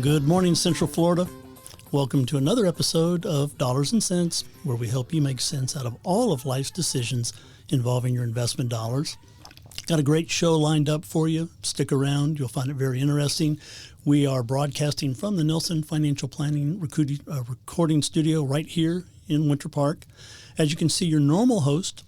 Good morning, Central Florida. Welcome to another episode of Dollars and Cents, where we help you make sense out of all of life's decisions involving your investment dollars. Got a great show lined up for you. Stick around. You'll find it very interesting. We are broadcasting from the Nelson Financial Planning recording studio right here in Winter Park. As you can see, your normal host,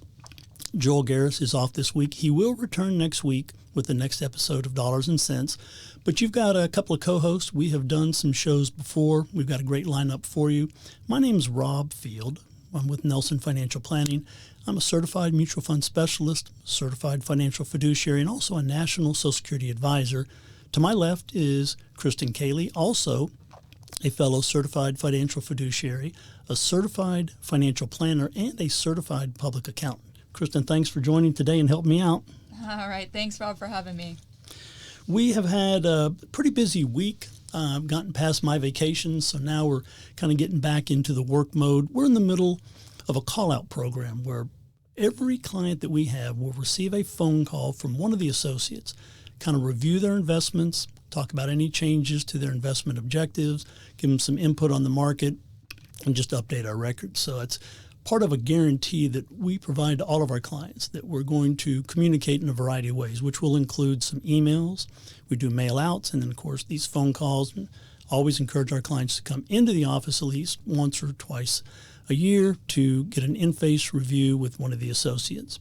Joel Garris, is off this week. He will return next week with the next episode of Dollars and Cents. But you've got a couple of co-hosts. We have done some shows before. We've got a great lineup for you. My name's Rob Field. I'm with Nelson Financial Planning. I'm a certified mutual fund specialist, certified financial fiduciary, and also a national Social Security advisor. To my left is Kristen Cayley, also a fellow certified financial fiduciary, a certified financial planner, and a certified public accountant. Kristen, thanks for joining today and helping me out. All right. Thanks, Rob, for having me. We have had a pretty busy week. I've gotten past my vacation, so now we're kind of getting back into the work mode. We're in the middle of a call-out program where every client that we have will receive a phone call from one of the associates, kind of review their investments, talk about any changes to their investment objectives, give them some input on the market, and just update our records. So it's part of a guarantee that we provide to all of our clients that we're going to communicate in a variety of ways, which will include some emails. We do mail outs, and then, of course, these phone calls. Always encourage our clients to come into the office at least once or twice a year to get an in-face review with one of the associates.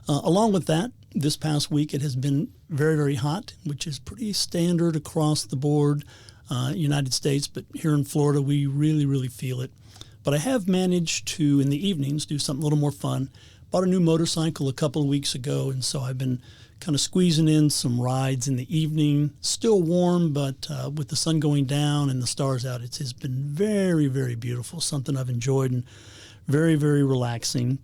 Along with that, this past week it has been very, very hot, which is pretty standard across the board, United States, but here in Florida we really, really feel it. But I have managed to, in the evenings, do something a little more fun. Bought a new motorcycle a couple of weeks ago, and so I've been kind of squeezing in some rides in the evening. Still warm, but with the sun going down and the stars out, it's been very, very beautiful, something I've enjoyed and very, very relaxing.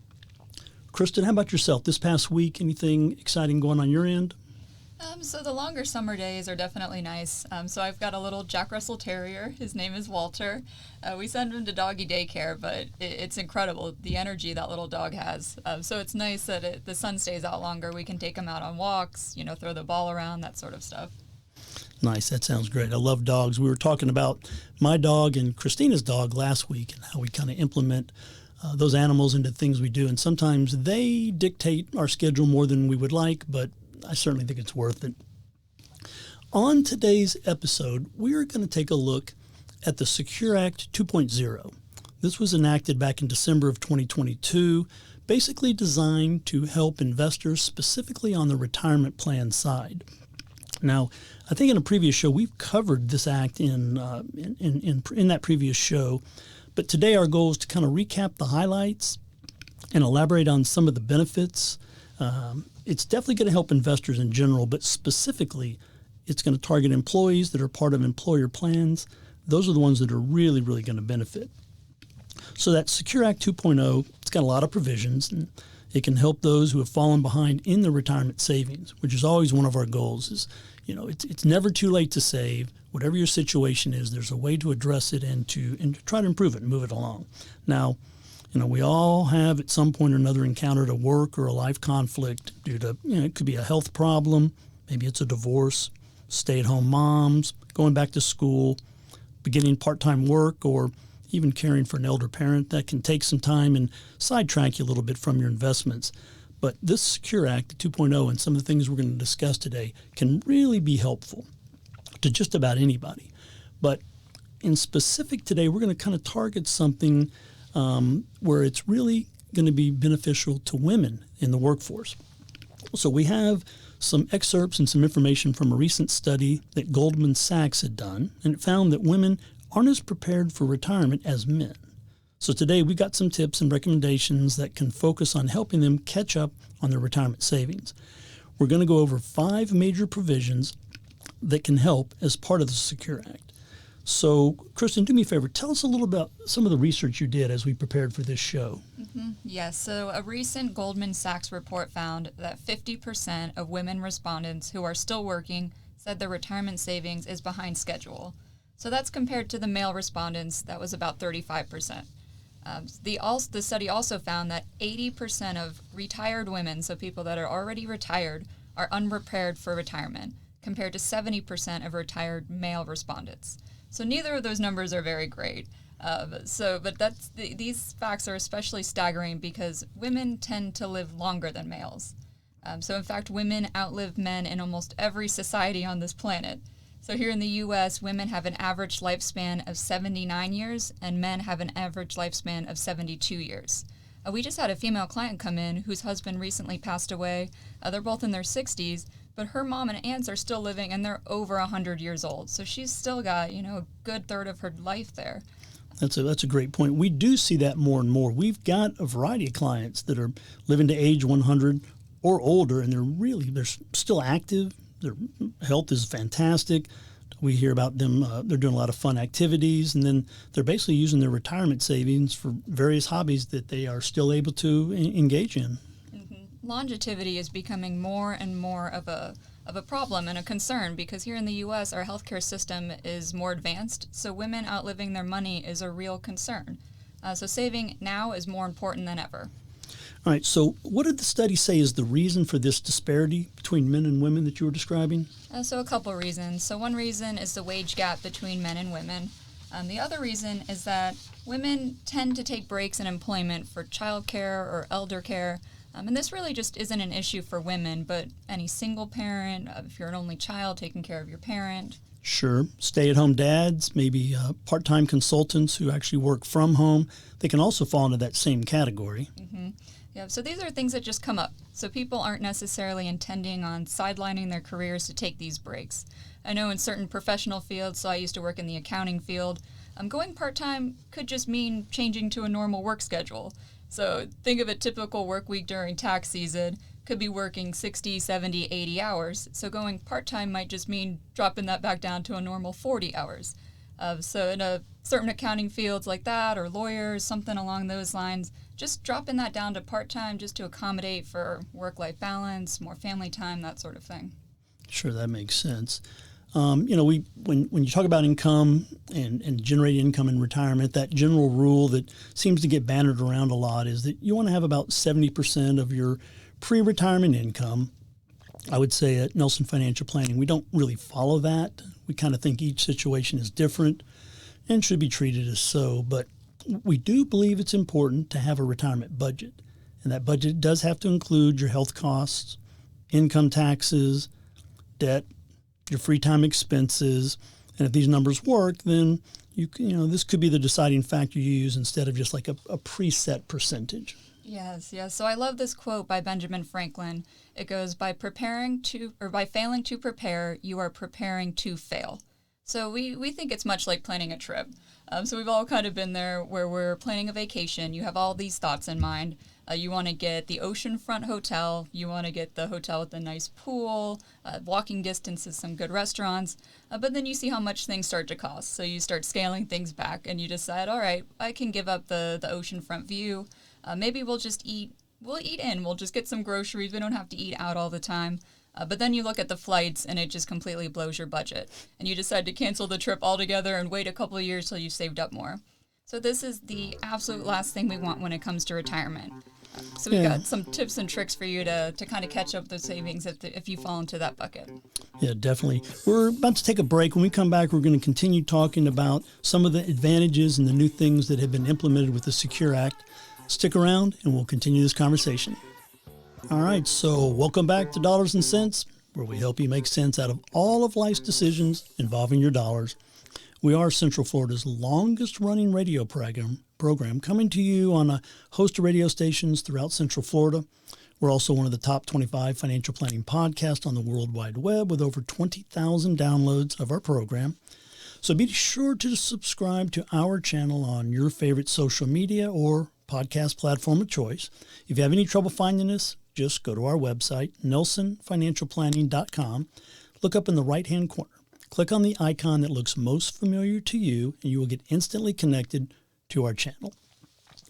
Kristen, how about yourself? This past week, anything exciting going on your end? So the longer summer days are definitely nice. So I've got a little Jack Russell Terrier. His name is Walter. We send him to doggy daycare, but it's incredible, the energy that little dog has. So it's nice that the sun stays out longer. We can take him out on walks, throw the ball around, that sort of stuff. Nice. That sounds great. I love dogs. We were talking about my dog and Christina's dog last week and how we kind of implement those animals into things we do. And sometimes they dictate our schedule more than we would like, but I certainly think it's worth it. On today's episode, we are going to take a look at the Secure Act 2.0. This was enacted back in December of 2022, basically designed to help investors specifically on the retirement plan side. Now, I think in a previous show, we've covered this act in that previous show, but today our goal is to kind of recap the highlights and elaborate on some of the benefits. It's definitely going to help investors in general, but specifically, it's going to target employees that are part of employer plans. Those are the ones that are really, really going to benefit. So that Secure Act 2.0, it's got a lot of provisions, and it can help those who have fallen behind in their retirement savings, which is always one of our goals. Is it's never too late to save. Whatever your situation is, there's a way to address it and to try to improve it and move it along. Now, we all have at some point or another encountered a work or a life conflict due to, it could be a health problem, maybe it's a divorce, stay-at-home moms, going back to school, beginning part-time work, or even caring for an elder parent. That can take some time and sidetrack you a little bit from your investments. But this Secure Act 2.0 and some of the things we're going to discuss today can really be helpful to just about anybody. But in specific today, we're going to kind of target something where it's really going to be beneficial to women in the workforce. So we have some excerpts and some information from a recent study that Goldman Sachs had done, and it found that women aren't as prepared for retirement as men. So today we got some tips and recommendations that can focus on helping them catch up on their retirement savings. We're going to go over 5 major provisions that can help as part of the Secure Act. So, Kristen, do me a favor. Tell us a little about some of the research you did as we prepared for this show. Yes. So a recent Goldman Sachs report found that 50% of women respondents who are still working said their retirement savings is behind schedule. So that's compared to the male respondents, that was about 35%. The study also found that 80% of retired women, so people that are already retired, are unprepared for retirement, compared to 70% of retired male respondents. So neither of those numbers are very great. These facts are especially staggering because women tend to live longer than males. So in fact, women outlive men in almost every society on this planet. So here in the U.S., women have an average lifespan of 79 years, and men have an average lifespan of 72 years. We just had a female client come in whose husband recently passed away. They're both in their 60s, but her mom and aunts are still living, and they're over 100 years old. So she's still got, a good third of her life there. That's a great point. We do see that more and more. We've got a variety of clients that are living to age 100 or older, and they're still active. Their health is fantastic. We hear about them, they're doing a lot of fun activities, and then they're basically using their retirement savings for various hobbies that they are still able to engage in. Mm-hmm. Longevity is becoming more and more of a problem and a concern because here in the U.S., our healthcare system is more advanced, so women outliving their money is a real concern. So saving now is more important than ever. All right, so what did the study say is the reason for this disparity between men and women that you were describing? So a couple reasons. So one reason is the wage gap between men and women. The other reason is that women tend to take breaks in employment for childcare or elder care. And this really just isn't an issue for women, but any single parent, if you're an only child, taking care of your parent. Sure. Stay-at-home dads, maybe part-time consultants who actually work from home. They can also fall into that same category. Mm-hmm. Yeah, so these are things that just come up. So people aren't necessarily intending on sidelining their careers to take these breaks. I know in certain professional fields, so I used to work in the accounting field, going part-time could just mean changing to a normal work schedule. So think of a typical work week during tax season, could be working 60, 70, 80 hours. So going part-time might just mean dropping that back down to a normal 40 hours. So in certain accounting fields like that, or lawyers, something along those lines, just dropping that down to part-time just to accommodate for work-life balance, more family time, that sort of thing. Sure, that makes sense. When you talk about income and generating income in retirement, that general rule that seems to get bannered around a lot is that you want to have about 70% of your pre-retirement income. I would say at Nelson Financial Planning, we don't really follow that. We kind of think each situation is different and should be treated as so, but we do believe it's important to have a retirement budget, and that budget does have to include your health costs, income taxes, debt, your free time expenses, and if these numbers work, then this could be the deciding factor you use instead of just like a preset percentage. Yes. So I love this quote by Benjamin Franklin. It goes, by failing to prepare, you are preparing to fail. So we think it's much like planning a trip. So we've all kind of been there where we're planning a vacation. You have all these thoughts in mind. You want to get the oceanfront hotel. You want to get the hotel with a nice pool, walking distance to some good restaurants. But then you see how much things start to cost. So you start scaling things back and you decide, all right, I can give up the oceanfront view. Maybe we'll just eat in. We'll just get some groceries. We don't have to eat out all the time. But then you look at the flights and it just completely blows your budget. And you decide to cancel the trip altogether and wait a couple of years till you've saved up more. So this is the absolute last thing we want when it comes to retirement. So we've got some tips and tricks for you to kind of catch up those savings if you fall into that bucket. Yeah, definitely. We're about to take a break. When we come back, we're going to continue talking about some of the advantages and the new things that have been implemented with the Secure Act. Stick around and we'll continue this conversation. All right, so welcome back to Dollars and Cents, where we help you make sense out of all of life's decisions involving your dollars. We are Central Florida's longest-running radio program, coming to you on a host of radio stations throughout Central Florida. We're also one of the top 25 financial planning podcasts on the World Wide Web with over 20,000 downloads of our program. So be sure to subscribe to our channel on your favorite social media or podcast platform of choice. If you have any trouble finding us, just go to our website, nelsonfinancialplanning.com. Look up in the right-hand corner. Click on the icon that looks most familiar to you, and you will get instantly connected to our channel.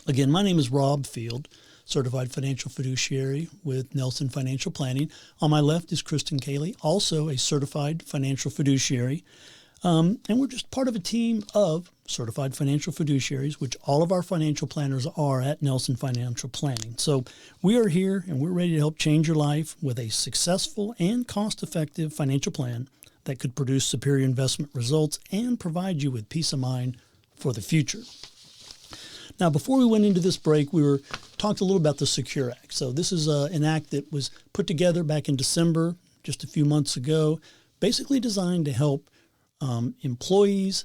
Again, my name is Rob Field, Certified Financial Fiduciary with Nelson Financial Planning. On my left is Kristen Cayley, also a Certified Financial Fiduciary. And we're just part of a team of certified financial fiduciaries, which all of our financial planners are at Nelson Financial Planning. So we are here and we're ready to help change your life with a successful and cost-effective financial plan that could produce superior investment results and provide you with peace of mind for the future. Now, before we went into this break, we talked a little about the Secure Act. So this is an act that was put together back in December, just a few months ago, basically designed to help employees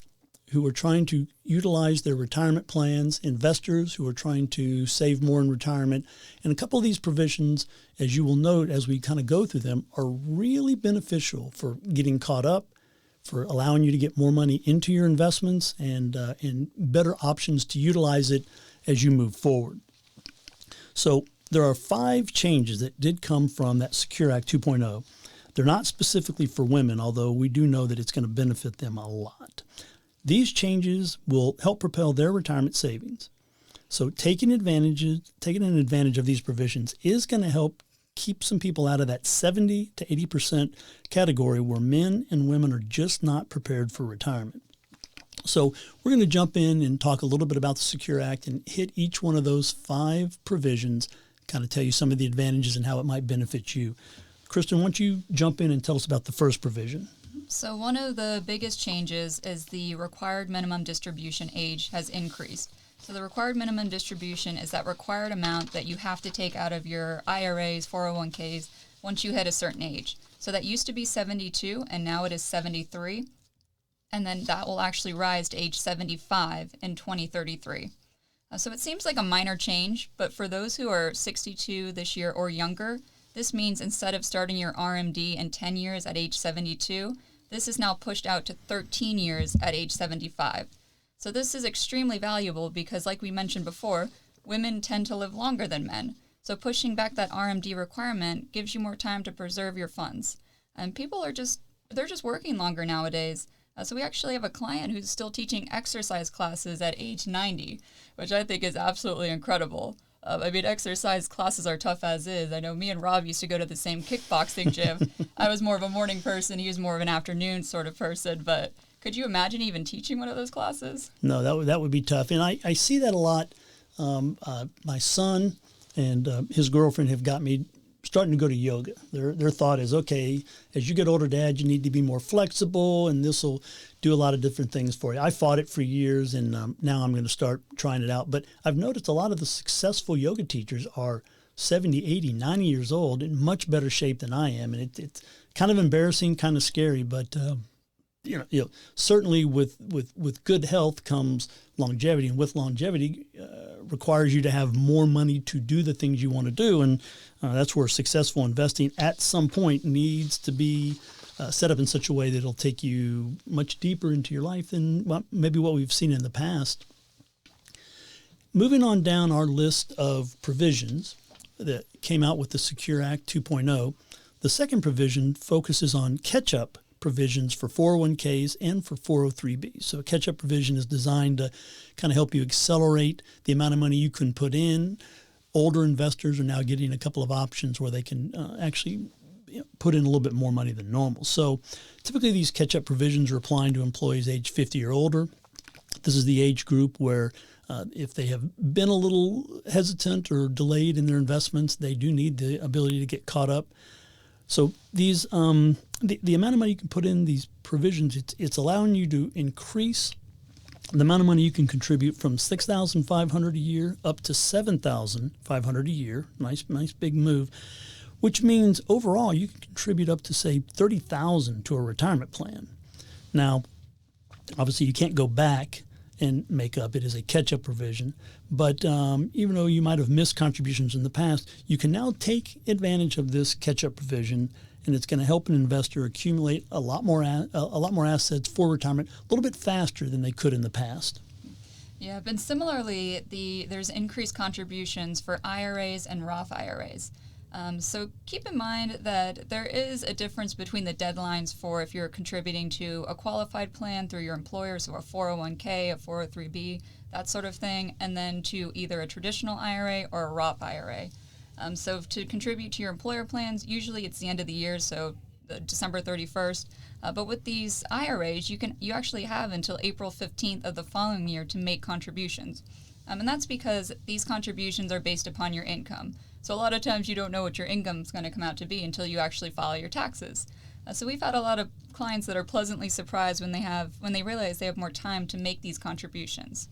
who are trying to utilize their retirement plans, investors who are trying to save more in retirement. And a couple of these provisions, as you will note as we kind of go through them, are really beneficial for getting caught up, for allowing you to get more money into your investments and better options to utilize it as you move forward. So there are 5 changes that did come from that Secure Act 2.0. They're not specifically for women, although we do know that it's going to benefit them a lot. These changes will help propel their retirement savings. So taking advantage of these provisions is going to help keep some people out of that 70 to 80% category where men and women are just not prepared for retirement. So we're going to jump in and talk a little bit about the Secure Act and hit each one of those 5 provisions, kind of tell you some of the advantages and how it might benefit you. Kristen, why don't you jump in and tell us about the first provision? So one of the biggest changes is the required minimum distribution age has increased. So the required minimum distribution is that required amount that you have to take out of your IRAs, 401ks, once you hit a certain age. So that used to be 72, and now it is 73. And then that will actually rise to age 75 in 2033. So it seems like a minor change, but for those who are 62 this year or younger, this means instead of starting your RMD in 10 years at age 72, this is now pushed out to 13 years at age 75. So this is extremely valuable because, like we mentioned before, women tend to live longer than men. So pushing back that RMD requirement gives you more time to preserve your funds. And people they're just working longer nowadays. So we actually have a client who's still teaching exercise classes at age 90, which I think is absolutely incredible. Exercise classes are tough as is. I know me and Rob used to go to the same kickboxing gym. I was more of a morning person. He was more of an afternoon sort of person. But could you imagine even teaching one of those classes? No, that would be tough. And I see that a lot. My son and his girlfriend have got me starting to go to yoga. Their thought is, okay, as you get older, Dad, you need to be more flexible, and this will do a lot of different things for you. I fought it for years, and now I'm going to start trying it out. But I've noticed a lot of the successful yoga teachers are 70, 80, 90 years old in much better shape than I am. And it's kind of embarrassing, kind of scary, but certainly with good health comes longevity, and with longevity requires you to have more money to do the things you want to do. And that's where successful investing at some point needs to be set up in such a way that it'll take you much deeper into your life than maybe what we've seen in the past. Moving on down our list of provisions that came out with the Secure Act 2.0, the second provision focuses on catch-up provisions for 401ks and for 403b. So a catch-up provision is designed to kind of help you accelerate the amount of money you can put in. Older investors are now getting a couple of options where they can actually put in a little bit more money than normal. So typically these catch-up provisions are applying to employees age 50 or older. This is the age group where if they have been a little hesitant or delayed in their investments, they do need the ability to get caught up. So these the amount of money you can put in these provisions, it's allowing you to increase the amount of money you can contribute from $6,500 a year up to $7,500 a year. Nice big move, which means overall you can contribute up to, say, $30,000 to a retirement plan. Now, obviously you can't go back and make up. It is a catch-up provision. But even though you might have missed contributions in the past, you can now take advantage of this catch-up provision, and it's going to help an investor accumulate a lot more assets for retirement a little bit faster than they could in the past. Yeah, but similarly, there's increased contributions for IRAs and Roth IRAs. So keep in mind that there is a difference between the deadlines for if you're contributing to a qualified plan through your employer, so a 401k, a 403b, that sort of thing, and then to either a traditional IRA or a Roth IRA. So to contribute to your employer plans, usually it's the end of the year, so December 31st. But with these IRAs, you actually have until April 15th of the following year to make contributions. And that's because these contributions are based upon your income. So a lot of times you don't know what your income is going to come out to be until you actually file your taxes. So we've had a lot of clients that are pleasantly surprised when they realize they have more time to make these contributions.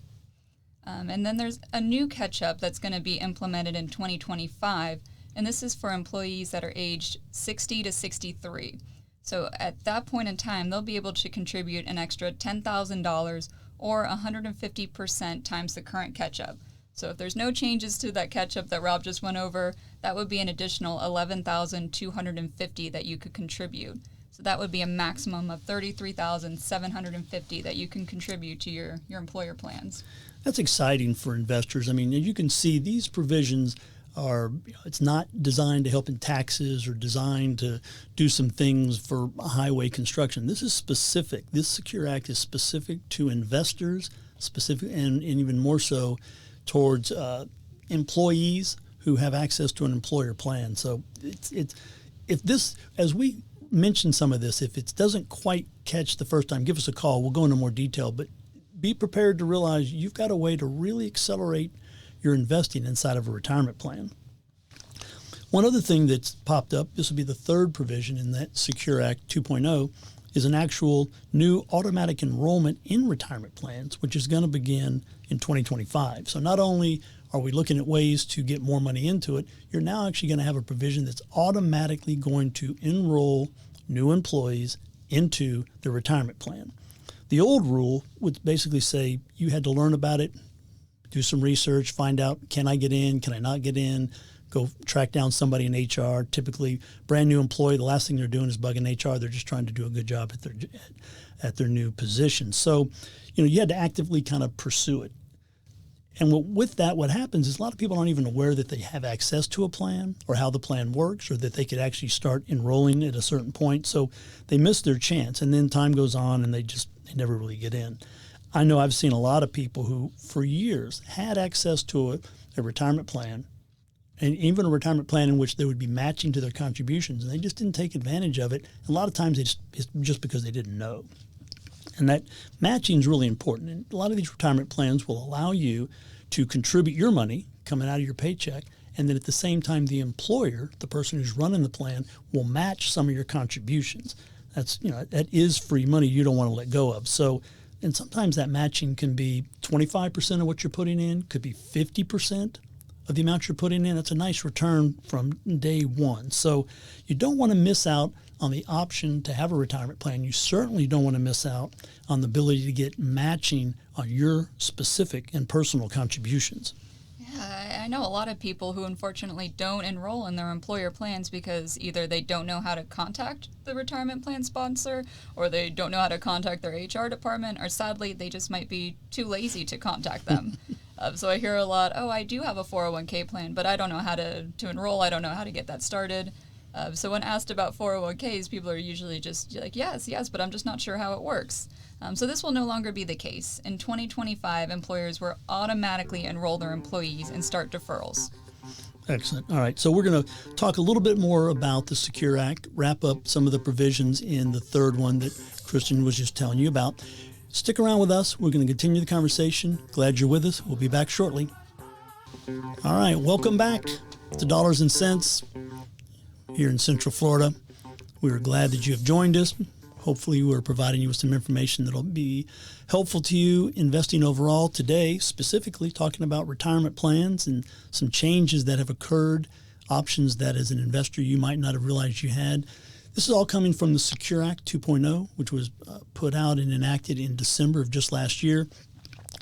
And then there's a new catch-up that's going to be implemented in 2025, and this is for employees that are aged 60 to 63. So at that point in time, they'll be able to contribute an extra $10,000 or 150% times the current catch-up. So if there's no changes to that catch-up that Rob just went over, that would be an additional $11,250 that you could contribute. So that would be a maximum of $33,750 that you can contribute to your employer plans. That's exciting for investors. I mean, you can see these provisions are, it's not designed to help in taxes or designed to do some things for highway construction. This is specific. This Secure Act is specific to investors, specific, and even more so towards employees who have access to an employer plan. So if this, as we mentioned some of this, if it doesn't quite catch the first time, give us a call. We'll go into more detail, but be prepared to realize you've got a way to really accelerate your investing inside of a retirement plan. One other thing that's popped up, this will be the third provision in that Secure Act 2.0, is an actual new automatic enrollment in retirement plans, which is going to begin in 2025. So not only are we looking at ways to get more money into it, you're now actually going to have a provision that's automatically going to enroll new employees into the retirement plan. The old rule would basically say you had to learn about it, do some research, find out, can I get in, can I not get in, go track down somebody in HR. Typically, brand new employee, the last thing they're doing is bugging HR. They're just trying to do a good job at their new position. So, you had to actively kind of pursue it. And with that, what happens is a lot of people aren't even aware that they have access to a plan or how the plan works or that they could actually start enrolling at a certain point. So they miss their chance, and then time goes on and they never really get in. I know I've seen a lot of people who for years had access to a retirement plan, and even a retirement plan in which they would be matching to their contributions, and they just didn't take advantage of it. A lot of times it's just because they didn't know. And that matching is really important. And a lot of these retirement plans will allow you to contribute your money coming out of your paycheck, and then at the same time the employer, the person who's running the plan, will match some of your contributions. That is free money you don't want to let go of. So, and sometimes that matching can be 25% of what you're putting in, could be 50% of the amount you're putting in. That's a nice return from day one. So you don't want to miss out on the option to have a retirement plan. You certainly don't want to miss out on the ability to get matching on your specific and personal contributions. Yeah, I know a lot of people who unfortunately don't enroll in their employer plans because either they don't know how to contact the retirement plan sponsor, or they don't know how to contact their HR department, or sadly they just might be too lazy to contact them. So I hear a lot, I do have a 401k plan, but I don't know how to enroll. I don't know how to get that started. So when asked about 401ks, people are usually just like, yes, but I'm just not sure how it works. So this will no longer be the case. In 2025, employers will automatically enroll their employees and start deferrals. Excellent. All right. So we're going to talk a little bit more about the Secure Act, wrap up some of the provisions in the third one that Kristen was just telling you about. Stick around with us. We're going to continue the conversation. Glad you're with us. We'll be back shortly. All right. Welcome back to Dollars and Cents here in Central Florida. We are glad that you have joined us. Hopefully we're providing you with some information that'll be helpful to you investing overall. Today, specifically talking about retirement plans and some changes that have occurred, options that as an investor you might not have realized you had. This is all coming from the Secure Act 2.0, which was put out and enacted in December of just last year.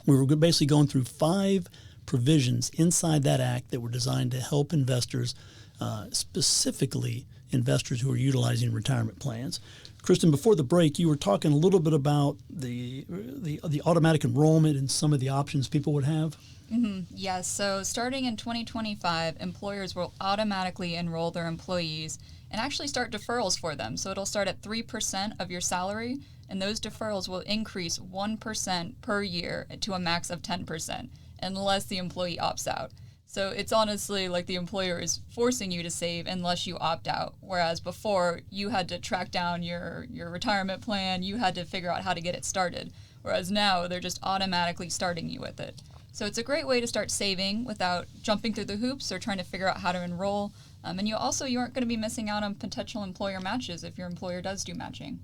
We were basically going through 5 provisions inside that act that were designed to help investors, specifically investors who are utilizing retirement plans. Kristen, before the break, you were talking a little bit about the automatic enrollment and some of the options people would have. Mm-hmm. Yes. So starting in 2025, employers will automatically enroll their employees and actually start deferrals for them. So it'll start at 3% of your salary, and those deferrals will increase 1% per year to a max of 10%, unless the employee opts out. So it's honestly like the employer is forcing you to save unless you opt out. Whereas before, you had to track down your retirement plan, you had to figure out how to get it started. Whereas now, they're just automatically starting you with it. So it's a great way to start saving without jumping through the hoops or trying to figure out how to enroll. And you aren't going to be missing out on potential employer matches if your employer does do matching.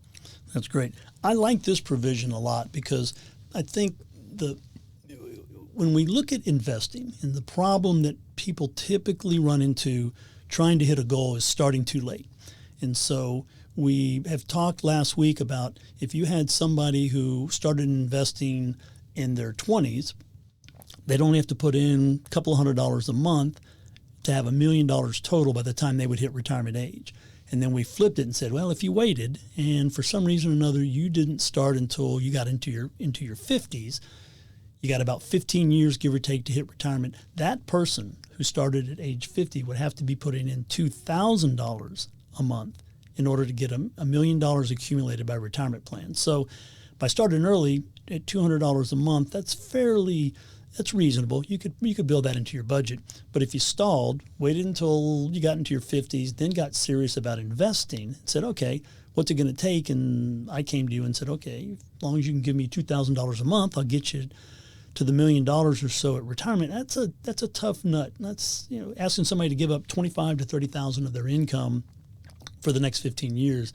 That's great. I like this provision a lot because I think when we look at investing, and the problem that people typically run into trying to hit a goal is starting too late. And so we have talked last week about if you had somebody who started investing in their 20s, they'd only have to put in a couple of $100 a month to have $1 million total by the time they would hit retirement age. And then we flipped it and said, well, if you waited and for some reason or another you didn't start until you got into your 50s, you got about 15 years, give or take, to hit retirement. That person who started at age 50 would have to be putting in $2,000 a month in order to get $1 million accumulated by retirement plan. So by starting early at $200 a month, that's reasonable. You could build that into your budget. But if you stalled, waited until you got into your 50s, then got serious about investing and said, okay, what's it going to take? And I came to you and said, okay, as long as you can give me $2,000 a month, I'll get you to the $1 million or so at retirement. That's a tough nut. That's asking somebody to give up $25,000 to $30,000 of their income for the next 15 years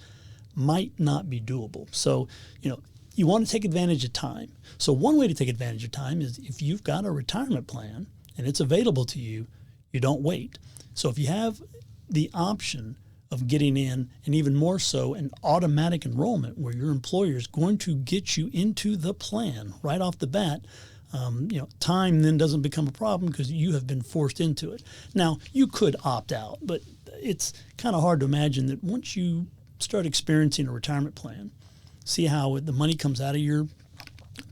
might not be doable. So you want to take advantage of time. So one way to take advantage of time is if you've got a retirement plan and it's available to you, you don't wait. So if you have the option of getting in, and even more so, an automatic enrollment where your employer is going to get you into the plan right off the bat, time then doesn't become a problem because you have been forced into it. Now, you could opt out, but it's kind of hard to imagine that once you start experiencing a retirement plan, see how the money comes out of your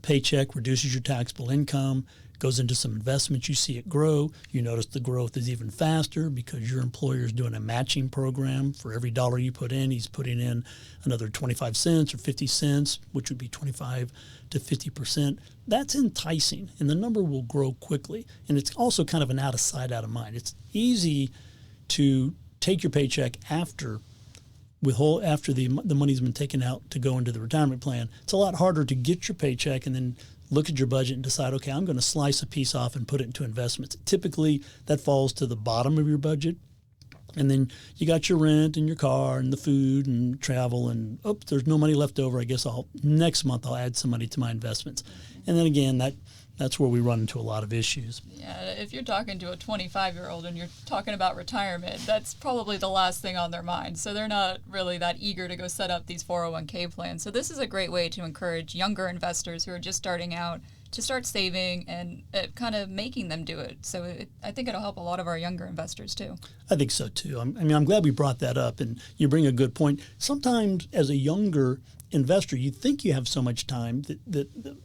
paycheck, reduces your taxable income, goes into some investments, you see it grow. You notice the growth is even faster because your employer is doing a matching program. For every dollar you put in, he's putting in another 25 cents or 50 cents, which would be 25 to 50%. That's enticing, and the number will grow quickly. And it's also kind of an out of sight, out of mind. It's easy to take your paycheck after the money's been taken out to go into the retirement plan. It's a lot harder to get your paycheck and then look at your budget and decide, okay, I'm going to slice a piece off and put it into investments. Typically, that falls to the bottom of your budget. And then you got your rent and your car and the food and travel and, there's no money left over. I guess next month I'll add some money to my investments. And then again, that's where we run into a lot of issues. Yeah, if you're talking to a 25-year-old and you're talking about retirement, that's probably the last thing on their mind. So they're not really that eager to go set up these 401k plans. So this is a great way to encourage younger investors who are just starting out to start saving and kind of making them do it. So I think it'll help a lot of our younger investors too. I think so too. I'm glad we brought that up, and you bring a good point. Sometimes as a younger investor, you think you have so much time that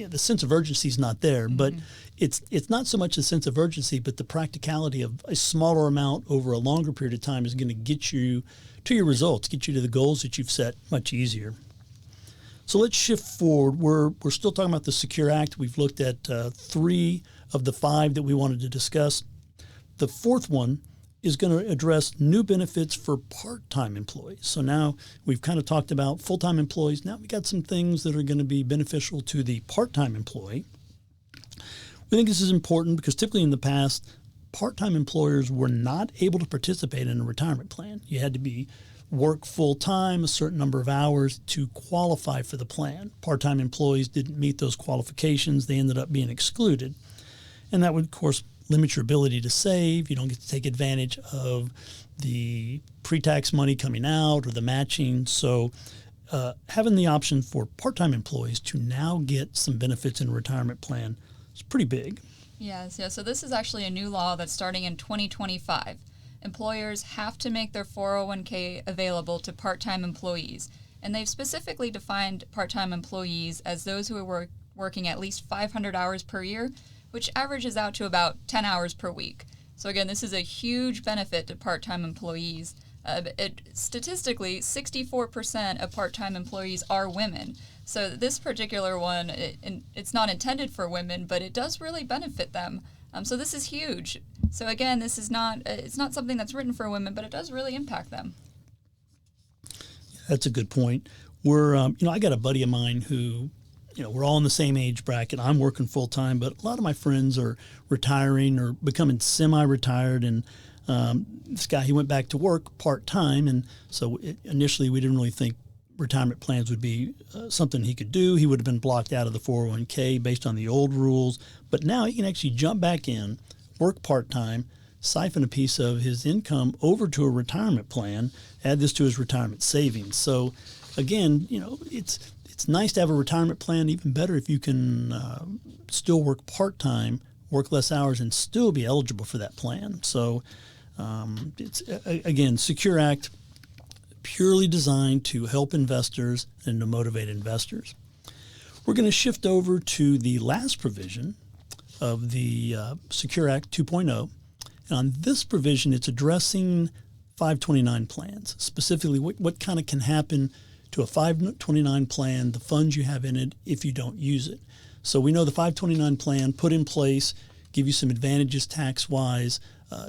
the sense of urgency is not there, but it's not so much a sense of urgency, but the practicality of a smaller amount over a longer period of time is going to get you to your results, get you to the goals that you've set much easier. So let's shift forward. We're still talking about the Secure Act. We've looked at 3 of the 5 that we wanted to discuss. The 4th one is going to address new benefits for part-time employees. So now we've kind of talked about full-time employees. Now we got some things that are going to be beneficial to the part-time employee. We think this is important because typically in the past, part-time employers were not able to participate in a retirement plan. You had to work full-time, a certain number of hours to qualify for the plan. Part-time employees didn't meet those qualifications. They ended up being excluded. And that would, of course, limit your ability to save. You don't get to take advantage of the pre-tax money coming out or the matching. So having the option for part-time employees to now get some benefits in a retirement plan is pretty big. Yes. So this is actually a new law that's starting in 2025. Employers have to make their 401k available to part-time employees. And they've specifically defined part-time employees as those who are working at least 500 hours per year, which averages out to about 10 hours per week. So again, this is a huge benefit to part-time employees. Statistically, 64% of part-time employees are women. So this particular one, it's not intended for women, but it does really benefit them. So this is huge. So again, this is not it's not something that's written for women, but it does really impact them. That's a good point. We're, I got a buddy of mine who, we're all in the same age bracket. I'm working full time, but a lot of my friends are retiring or becoming semi-retired. And this guy, he went back to work part time. And so initially we didn't really think retirement plans would be something he could do. He would have been blocked out of the 401k based on the old rules. But now he can actually jump back in, work part time, siphon a piece of his income over to a retirement plan, add this to his retirement savings. So again, it's nice to have a retirement plan. Even better if you can still work part time, work less hours, and still be eligible for that plan. So it's again, Secure Act, purely designed to help investors and to motivate investors. We're going to shift over to the last provision of the Secure Act 2.0. And on this provision, it's addressing 529 plans, specifically what kind of can happen to a 529 plan, the funds you have in it if you don't use it. So we know the 529 plan put in place, give you some advantages tax-wise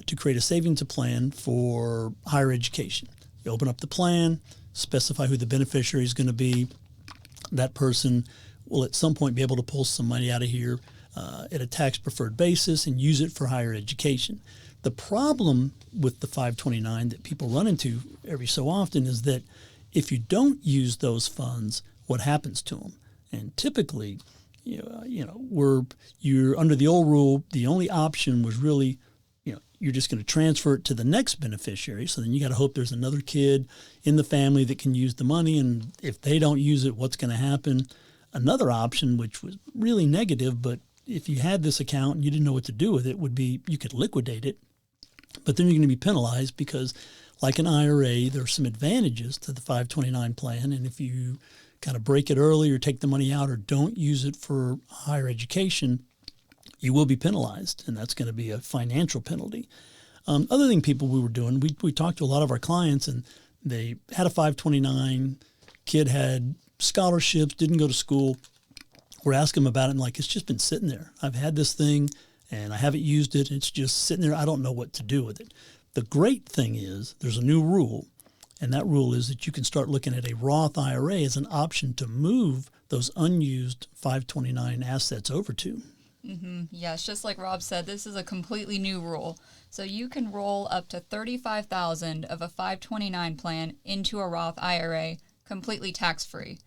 to create a savings plan for higher education. You open up the plan, specify who the beneficiary is going to be. That person will at some point be able to pull some money out of here at a tax-preferred basis and use it for higher education. The problem with the 529 that people run into every so often is that if you don't use those funds, what happens to them? And typically, you're under the old rule. The only option was really, you're just going to transfer it to the next beneficiary. So then you got to hope there's another kid in the family that can use the money. And if they don't use it, what's going to happen? Another option, which was really negative, but if you had this account and you didn't know what to do with it, would be you could liquidate it. But then you're going to be penalized because, like an IRA, there are some advantages to the 529 plan. And if you kind of break it early or take the money out or don't use it for higher education, you will be penalized. And that's going to be a financial penalty. Other thing we were doing, we talked to a lot of our clients and they had a 529, kid had scholarships, didn't go to school. We're asking them about it and like, it's just been sitting there. I've had this thing and I haven't used it. It's just sitting there. I don't know what to do with it. The great thing is there's a new rule, and that rule is that you can start looking at a Roth IRA as an option to move those unused 529 assets over to. Mm-hmm. Yes, just like Rob said, this is a completely new rule. So you can roll up to $35,000 of a 529 plan into a Roth IRA completely tax-free.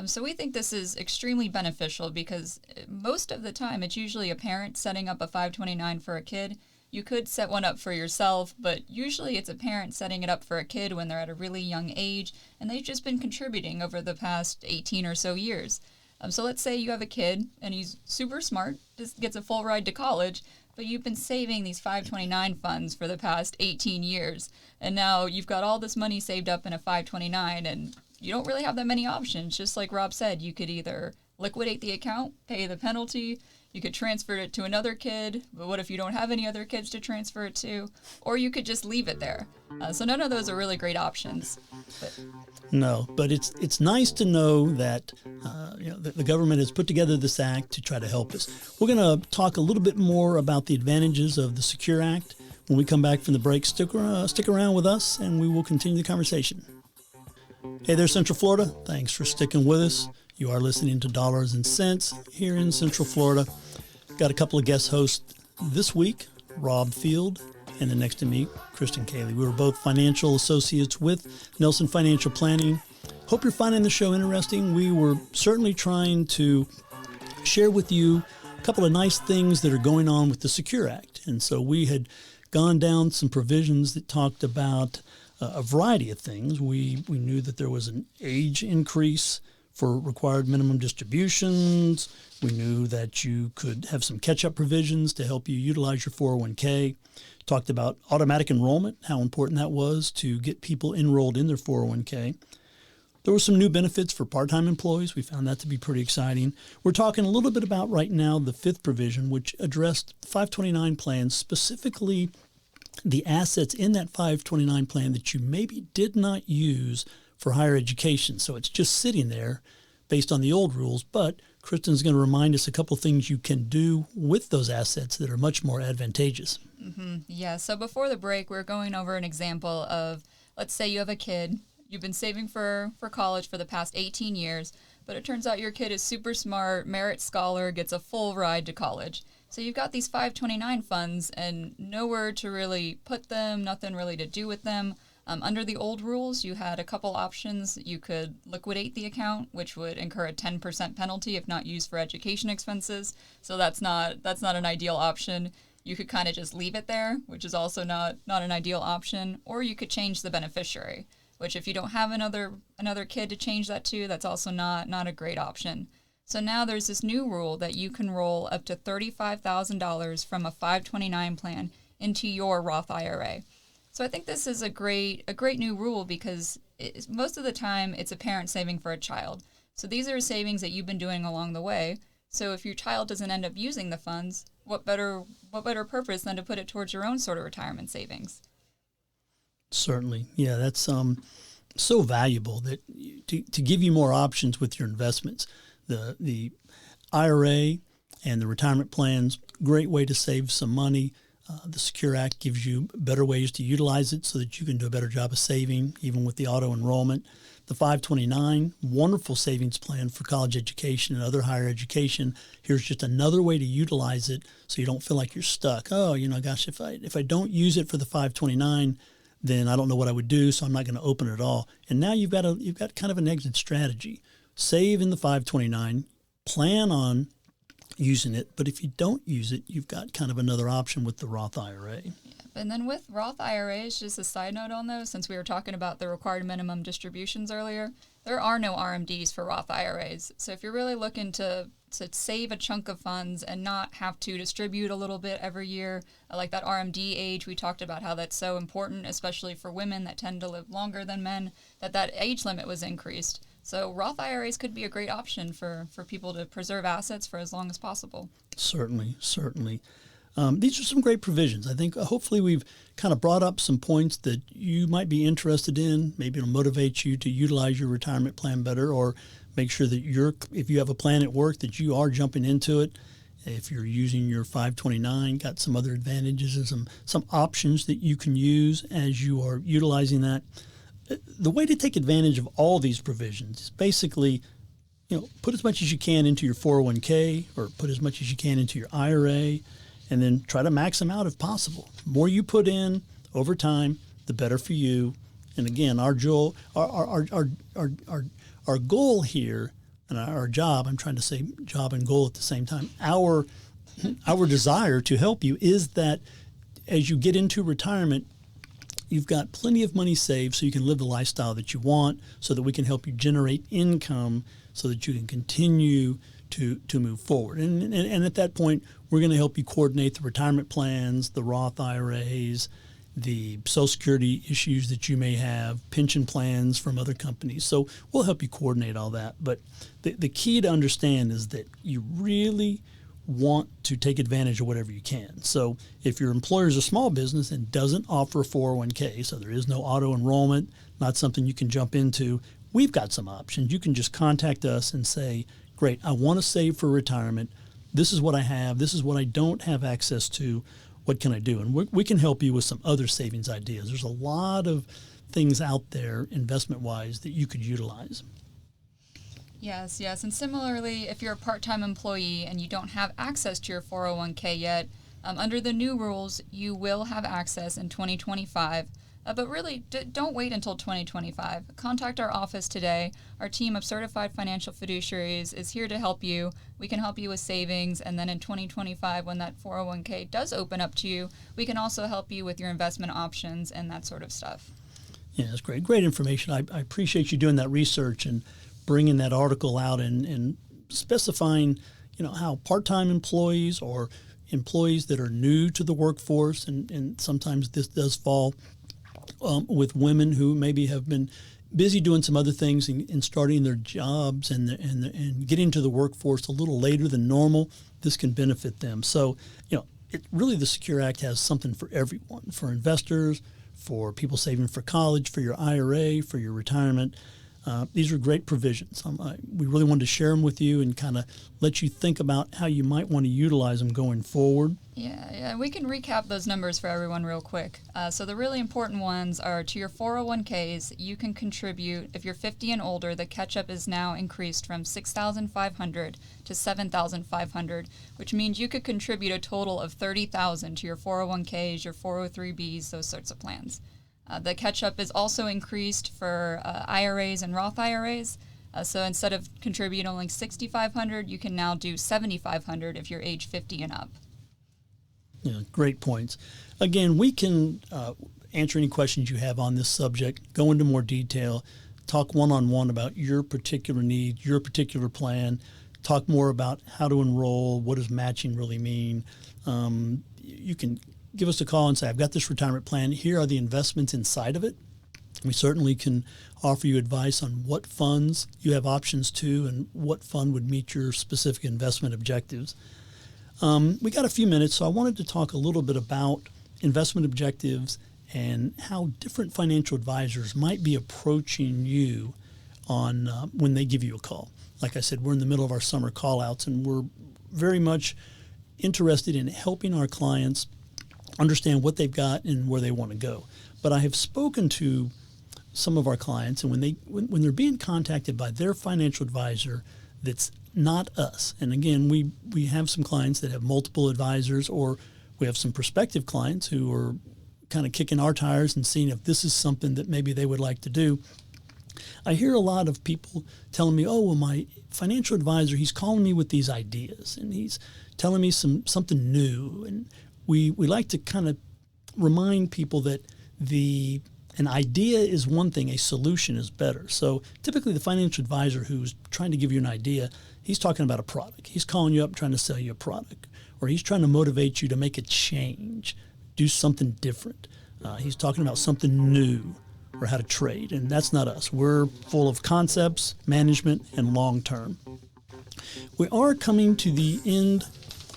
So we think this is extremely beneficial because most of the time it's usually a parent setting up a 529 for a kid. You could set one up for yourself, but usually it's a parent setting it up for a kid when they're at a really young age and they've just been contributing over the past 18 or so years. So let's say you have a kid and he's super smart, just gets a full ride to college, but you've been saving these 529 funds for the past 18 years. And now you've got all this money saved up in a 529 and you don't really have that many options. Just like Rob said, you could either liquidate the account, pay the penalty, you could transfer it to another kid, but what if you don't have any other kids to transfer it to? Or you could just leave it there. So none of those are really great options. No, but it's nice to know that the government has put together this act to try to help us. We're going to talk a little bit more about the advantages of the Secure Act when we come back from the break. Stick around with us, and we will continue the conversation. Hey there, Central Florida. Thanks for sticking with us. You are listening to Dollars and Cents here in Central Florida. Got a couple of guest hosts this week, Rob Field, and then next to me, Kristen Cayley. We were both financial associates with Nelson Financial Planning. Hope you're finding the show interesting. We were certainly trying to share with you a couple of nice things that are going on with the Secure Act. And so we had gone down some provisions that talked about a variety of things. We knew that there was an age increase for required minimum distributions. We knew that you could have some catch-up provisions to help you utilize your 401k. Talked about automatic enrollment, how important that was to get people enrolled in their 401k. There were some new benefits for part-time employees. We found that to be pretty exciting. We're talking a little bit about right now the fifth provision, which addressed 529 plans, specifically the assets in that 529 plan that you maybe did not use for higher education. So it's just sitting there, based on the old rules. But Kristen's going to remind us a couple things you can do with those assets that are much more advantageous. Yeah, so before the break, we're going over an example of, let's say you have a kid, you've been saving for college for the past 18 years, but it turns out your kid is super smart, merit scholar, gets a full ride to college. So you've got these 529 funds and nowhere to really put them, nothing really to do with them. Under the old rules, you had a couple options. You could liquidate the account, which would incur a 10% penalty if not used for education expenses. So that's not an ideal option. You could kind of just leave it there, which is also not an ideal option. Or you could change the beneficiary, which if you don't have another kid to change that to, that's also not a great option. So now there's this new rule that you can roll up to $35,000 from a 529 plan into your Roth IRA. So I think this is a great new rule because most of the time it's a parent saving for a child. So these are savings that you've been doing along the way. So if your child doesn't end up using the funds, what better purpose than to put it towards your own sort of retirement savings? Certainly. Yeah, that's so valuable that to give you more options with your investments. The IRA and the retirement plans, great way to save some money. The Secure Act gives you better ways to utilize it so that you can do a better job of saving, even with the auto enrollment. The 529, wonderful savings plan for college education and other higher education. Here's just another way to utilize it so you don't feel like you're stuck. Oh, gosh, if I don't use it for the 529, then I don't know what I would do, so I'm not going to open it at all. And now you've got kind of an exit strategy. Save in the 529, plan on using it, but if you don't use it, you've got kind of another option with the Roth IRA. Yeah. And then with Roth IRAs, just a side note on those, since we were talking about the required minimum distributions earlier, there are no RMDs for Roth IRAs. So if you're really looking to save a chunk of funds and not have to distribute a little bit every year, like that RMD age, we talked about how that's so important, especially for women that tend to live longer than men, that age limit was increased. So Roth IRAs could be a great option for people to preserve assets for as long as possible. Certainly. These are some great provisions. I think hopefully we've kind of brought up some points that you might be interested in. Maybe it'll motivate you to utilize your retirement plan better, or make sure that if you have a plan at work that you are jumping into it. If you're using your 529, got some other advantages and some options that you can use as you are utilizing that. The way to take advantage of all these provisions is basically, put as much as you can into your 401k or put as much as you can into your IRA, and then try to max them out if possible. The more you put in over time, the better for you. And again, our goal here, and our job, I'm trying to say job and goal at the same time, our desire to help you is that as you get into retirement, you've got plenty of money saved so you can live the lifestyle that you want, so that we can help you generate income so that you can continue to move forward. And at that point, we're going to help you coordinate the retirement plans, the Roth IRAs, the Social Security issues that you may have, pension plans from other companies. So we'll help you coordinate all that. But the key to understand is that you really want to take advantage of whatever you can. So if your employer is a small business and doesn't offer a 401k, so there is no auto enrollment, not something you can jump into, we've got some options. You can just contact us and say, great, I want to save for retirement. This is what I have. This is what I don't have access to. What can I do? And we can help you with some other savings ideas. There's a lot of things out there investment-wise that you could utilize. Yes. And similarly, if you're a part-time employee and you don't have access to your 401k yet, under the new rules, you will have access in 2025. But really, don't wait until 2025. Contact our office today. Our team of certified financial fiduciaries is here to help you. We can help you with savings, and then in 2025, when that 401k does open up to you, we can also help you with your investment options and that sort of stuff. Yeah, that's great. Great information. I appreciate you doing that research and bringing that article out and specifying, how part-time employees or employees that are new to the workforce, and sometimes this does fall with women who maybe have been busy doing some other things and starting their jobs and getting to the workforce a little later than normal. This can benefit them. So, really the Secure Act has something for everyone, for investors, for people saving for college, for your IRA, for your retirement. These are great provisions. We really wanted to share them with you and kind of let you think about how you might want to utilize them going forward. Yeah, we can recap those numbers for everyone real quick. So the really important ones are to your 401ks, you can contribute, if you're 50 and older, the catch-up is now increased from $6,500 to $7,500, which means you could contribute a total of $30,000 to your 401ks, your 403bs, those sorts of plans. The catch-up is also increased for IRAs and Roth IRAs. So instead of contributing only $6,500, you can now do $7,500 if you're age 50 and up. Yeah, great points. Again, we can answer any questions you have on this subject, go into more detail, talk one-on-one about your particular needs, your particular plan, talk more about how to enroll, what does matching really mean. You can give us a call and say, I've got this retirement plan. Here are the investments inside of it. We certainly can offer you advice on what funds you have options to and what fund would meet your specific investment objectives. We got a few minutes, so I wanted to talk a little bit about investment objectives and how different financial advisors might be approaching you on when they give you a call. Like I said, we're in the middle of our summer call-outs, and we're very much interested in helping our clients understand what they've got and where they want to go. But I have spoken to some of our clients, and when they're being contacted by their financial advisor that's not us, and again, we have some clients that have multiple advisors, or we have some prospective clients who are kind of kicking our tires and seeing if this is something that maybe they would like to do. I hear a lot of people telling me, oh, well, my financial advisor, he's calling me with these ideas, and he's telling me something new. And we like to kind of remind people that an idea is one thing, a solution is better. So typically the financial advisor who's trying to give you an idea, he's talking about a product. He's calling you up trying to sell you a product, or he's trying to motivate you to make a change, do something different. He's talking about something new or how to trade, and that's not us. We're full of concepts, management, and long-term. We are coming to the end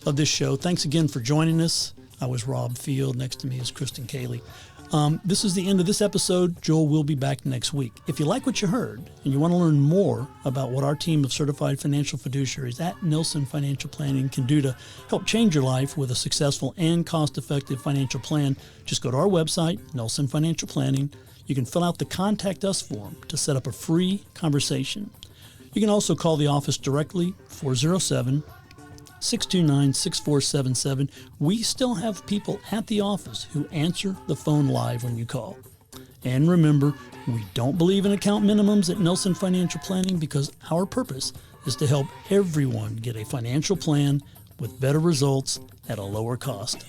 of this show. Thanks again for joining us. I was Rob Field. Next to me is Kristen Cayley. This is the end of this episode. Joel will be back next week. If you like what you heard and you want to learn more about what our team of certified financial fiduciaries at Nelson Financial Planning can do to help change your life with a successful and cost-effective financial plan, just go to our website, Nelson Financial Planning. You can fill out the Contact Us form to set up a free conversation. You can also call the office directly, 407-629-6477. We still have people at the office who answer the phone live when you call. And remember, we don't believe in account minimums at Nelson Financial Planning because our purpose is to help everyone get a financial plan with better results at a lower cost.